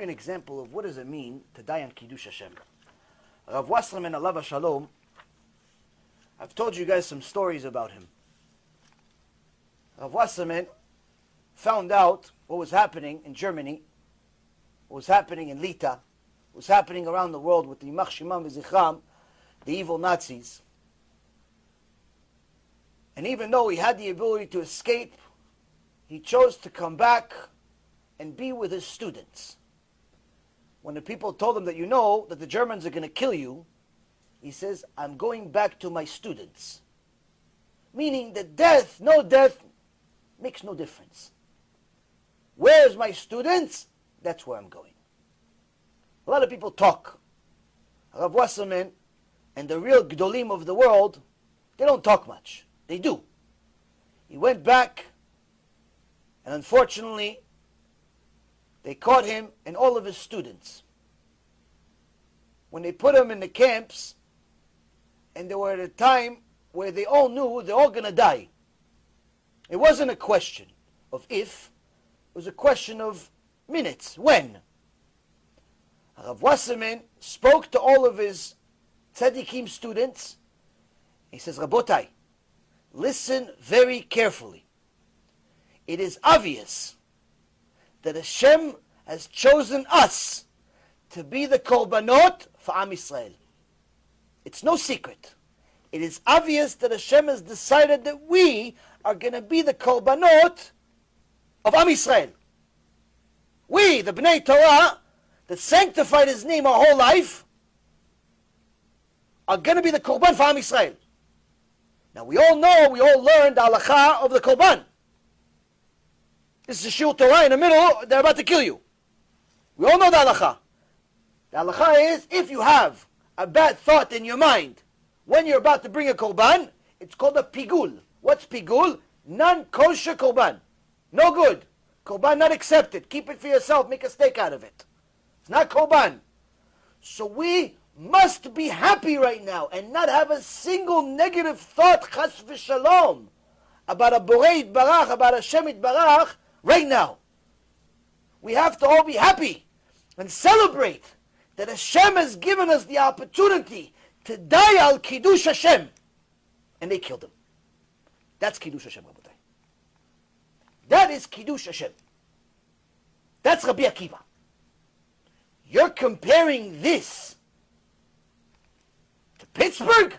you an example of what does it mean to die on Kiddush Hashem. Rav Wasserman, alav shalom, I've told you guys some stories about him. Rav Wasserman found out what was happening in Germany, what was happening in Lita, what was happening around the world with the Yimach Shimam v'Zichram, the evil Nazis. And even though he had the ability to escape, he chose to come back and be with his students. When the people told him that you know that the Germans are going to kill you, he says, I'm going back to my students. Meaning that death, no death, makes no difference. Where's my students? That's where I'm going. A lot of people talk. Rav Wasserman and the real Gdolim of the world, they don't talk much. They do. He went back, and unfortunately, they caught him and all of his students. When they put him in the camps, and they were at a time where they all knew they're all going to die. It wasn't a question of if, it was a question of minutes, when. Rav Wasserman spoke to all of his tzaddikim students. He says, Rabotai, listen very carefully. It is obvious that Hashem has chosen us to be the korbanot for Am Yisrael. It's no secret. It is obvious that Hashem has decided that we are going to be the korbanot of Am Yisrael. We, the Bnei Torah, that sanctified His name our whole life, are going to be the korban for Am Yisrael. Now we all know, we all learned the halakha of the korban. This is a shiur Torah in the middle, they're about to kill you. We all know the halakha. The halakha is, if you have a bad thought in your mind when you're about to bring a korban, it's called a pigul. What's pigul? Non-kosher korban. No good. Korban not accepted. Keep it for yourself. Make a steak out of it. It's not korban. So we must be happy right now and not have a single negative thought, chas v'shalom, about a Borei Yitbarach, about Hashem Yitbarach, right now. We have to all be happy and celebrate that Hashem has given us the opportunity to die al Kiddush Hashem. And they killed him. That's Kiddush Hashem, Rabotai. That is Kiddush Hashem. That's Rabbi Akiva. You're comparing this to Pittsburg?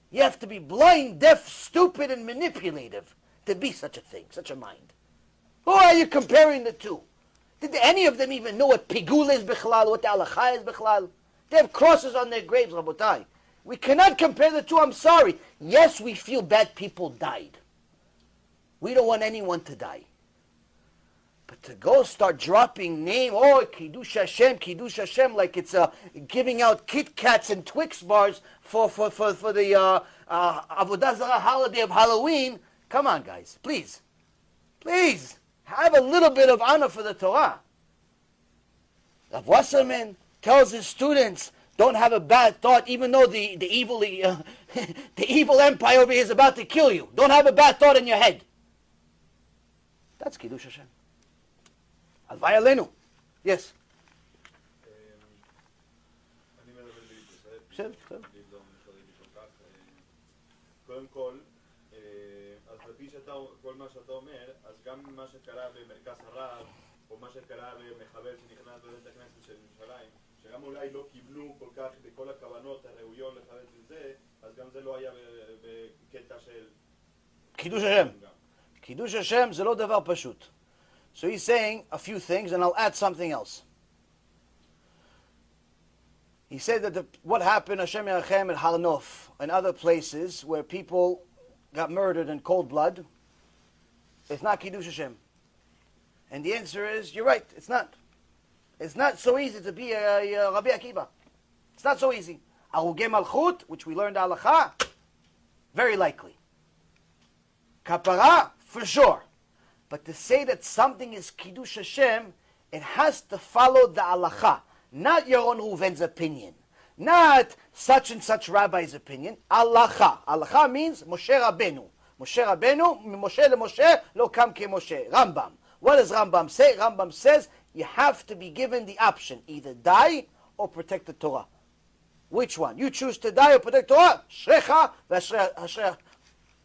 You have to be blind, deaf, stupid, and manipulative to be such a thing, such a mind. Who are you comparing the two? Did any of them even know what pigul is bichlal, what the halakha is bichlal? They have crosses on their graves, Rabotai. We cannot compare the two, I'm sorry. Yes, we feel bad people died. We don't want anyone to die. But to go start dropping name, oh, Kiddush Hashem, like it's giving out Kit Kats and Twix bars for the Avodah Zarah holiday of Halloween. Come on, guys, please. Please, have a little bit of honor for the Torah. Rav Wasserman tells his students, don't have a bad thought, even though the evil empire over here is about to kill you. Don't have a bad thought in your head. That's Kiddush Hashem. Alvai Aleinu. Yes. אני מדבר בעברית, בסדר, בסדר. קודם כל, אז לפי כל מה שאתה אומר, אז גם מה שקרה במרכז הרב, או מה שקרה במחבל שנכנס בבית הכנסת של ירושלים, שגם אולי לא קיבלו כל כך בכל הכוונות הראויות לחבל וזה, אז גם זה לא היה בקטע של... קידוש השם. קידוש השם זה לא דבר פשוט. So he's saying a few things, and I'll add something else. He said that what happened, Hashem Yerachem at Har Nof, and other places where people got murdered in cold blood, it's not Kiddush Hashem. And the answer is, you're right, it's not. It's not so easy to be a Rabbi Akiva. It's not so easy. Arugei Malchut, which we learned halakha, very likely. Kapara, for sure. But to say that something is Kiddush Hashem, it has to follow the halakha. Not Yaron Reuven's opinion. Not such and such rabbi's opinion. Halakha. Halakha means Moshe Rabbeinu. Moshe Rabbeinu, Moshe le Moshe, lo kam ke Moshe. Rambam. What does Rambam say? Rambam says, you have to be given the option, either die or protect the Torah. Which one? You choose to die or protect Torah? Shrecha v'ashrecha.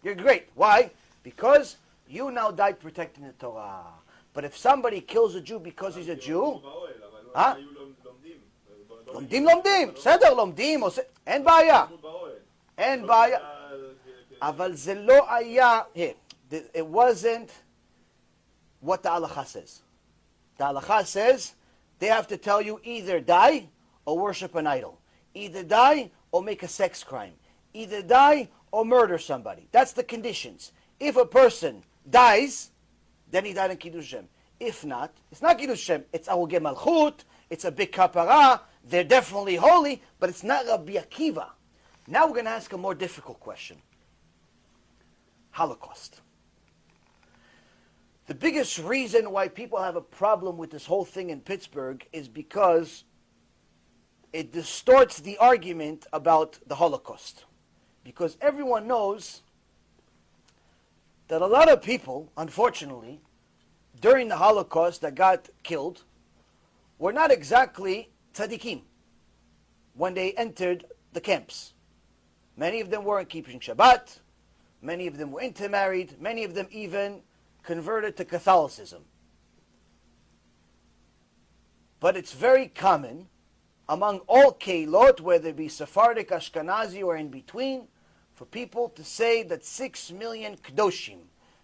You're great. Why? Because you now died protecting the Torah. But if somebody kills a Jew because he's a Jew, לומדים, בסדר, לומדים, אין בעיה. אין בעיה. אבל זה לא היה, it wasn't what the halacha says. The halacha says they have to tell you either die or worship an idol. Either die or make a sex crime. Either die or murder somebody. That's the conditions. If a person dies, then he died in Kiddush Hashem. If not, it's not Kiddush Hashem. It's Arugei Malchut. It's a big kapara. They're definitely holy, but it's not Rabbi Akiva. Now we're going to ask a more difficult question. Holocaust. The biggest reason why people have a problem with this whole thing in Pittsburgh is because it distorts the argument about the Holocaust. Because everyone knows that a lot of people, unfortunately, during the Holocaust that got killed, were not exactly tzaddikim when they entered the camps. Many of them weren't keeping Shabbat. Many of them were intermarried. Many of them even converted to Catholicism. But it's very common among all Keilot, whether it be Sephardic, Ashkenazi, or in between, for people to say that 6 million Kedoshim,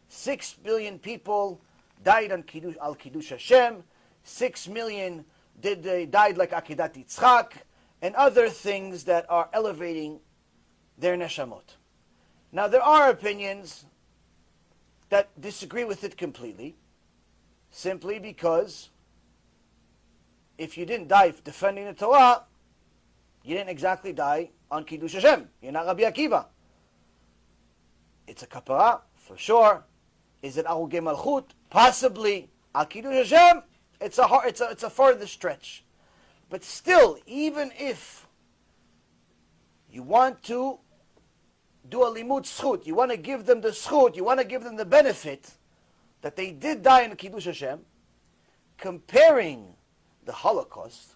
6 billion people died on Kiddush Hashem, 6 million died like Akedat Yitzchak, and other things that are elevating their neshamot. Now there are opinions that disagree with it completely, simply because if you didn't die defending the Torah, you didn't exactly die on Kiddush Hashem. You're not Rabbi Akiva. It's a kapara, for sure. Is it Arugei Malchut? Possibly. Al Kiddush Hashem, it's a further stretch. But still, even if you want to do a limud zchut, you want to give them the zchut, you want to give them the benefit that they did die in Kiddush Hashem, comparing the Holocaust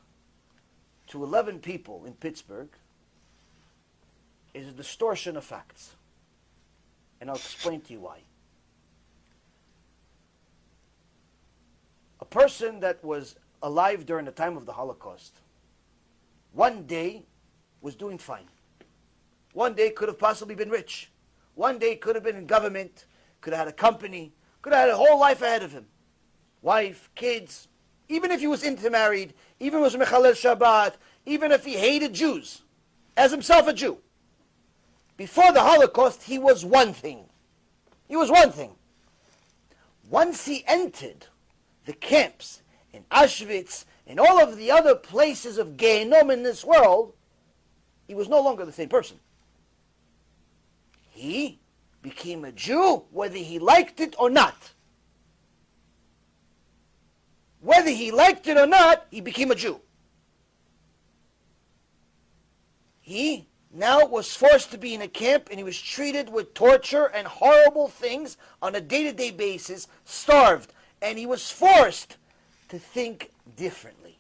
to 11 people in Pittsburgh is a distortion of facts. And I'll explain to you why. A person that was alive during the time of the Holocaust, one day was doing fine. One day could have possibly been rich. One day could have been in government, could have had a company, could have had a whole life ahead of him. Wife, kids, even if he was intermarried, even if he was Mechalel Shabbat, even if he hated Jews, as himself a Jew. Before the Holocaust, he was one thing. He was one thing. Once he entered the camps in Auschwitz and all of the other places of Gehenom in this world, he was no longer the same person. He became a Jew whether he liked it or not. Whether he liked it or not, he became a Jew. He now was forced to be in a camp, and he was treated with torture and horrible things on a day-to-day basis, starved. And he was forced to think differently.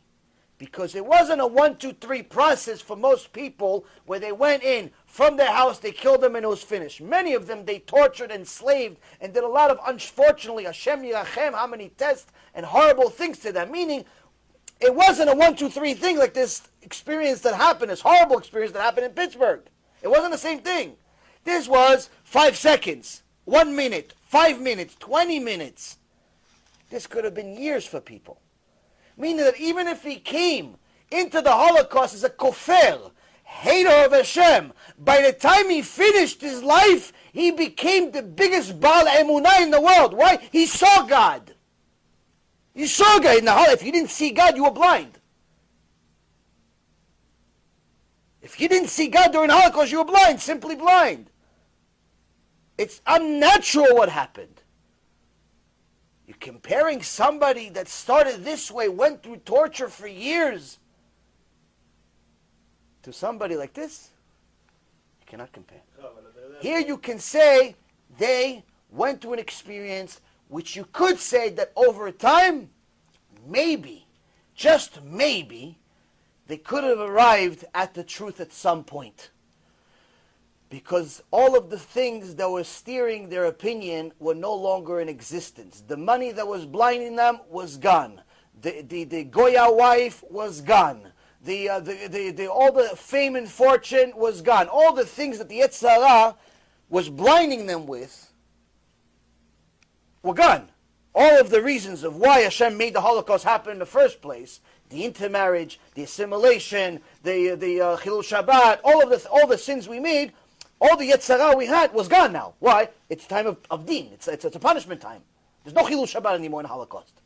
Because it wasn't a 1, 2, 3 process for most people where they went in from their house, they killed them, and it was finished. Many of them they tortured, enslaved, and did a lot of, unfortunately, Hashem Yirachem, how many tests and horrible things to them. Meaning, it wasn't a 1, 2, 3 thing like this experience that happened, this horrible experience that happened in Pittsburgh. It wasn't the same thing. This was 5 seconds, 1 minute, 5 minutes, 20 minutes. This could have been years for people. Meaning that even if he came into the Holocaust as a kofer, hater of Hashem, by the time he finished his life, he became the biggest Baal Emunah in the world. Why? He saw God. You saw God in the Holocaust. If you didn't see God, you were blind. If you didn't see God during the Holocaust, you were blind, simply blind. It's unnatural what happened. You're comparing somebody that started this way, went through torture for years, to somebody like this. You cannot compare. Here you can say they went through an experience which you could say that over time maybe, just maybe, they could have arrived at the truth at some point. Because all of the things that were steering their opinion were no longer in existence. The money that was blinding them was gone. The Goya wife was gone. All the fame and fortune was gone. All the things that the Yetzer Hara was blinding them with were gone. All of the reasons of why Hashem made the Holocaust happen in the first place, the intermarriage, the assimilation, the Chilul Shabbat, all the sins we made, all the Yetzer Hara we had was gone now. Why? It's time of Din. It's a punishment time. There's no Chilul Shabbat anymore in the Holocaust.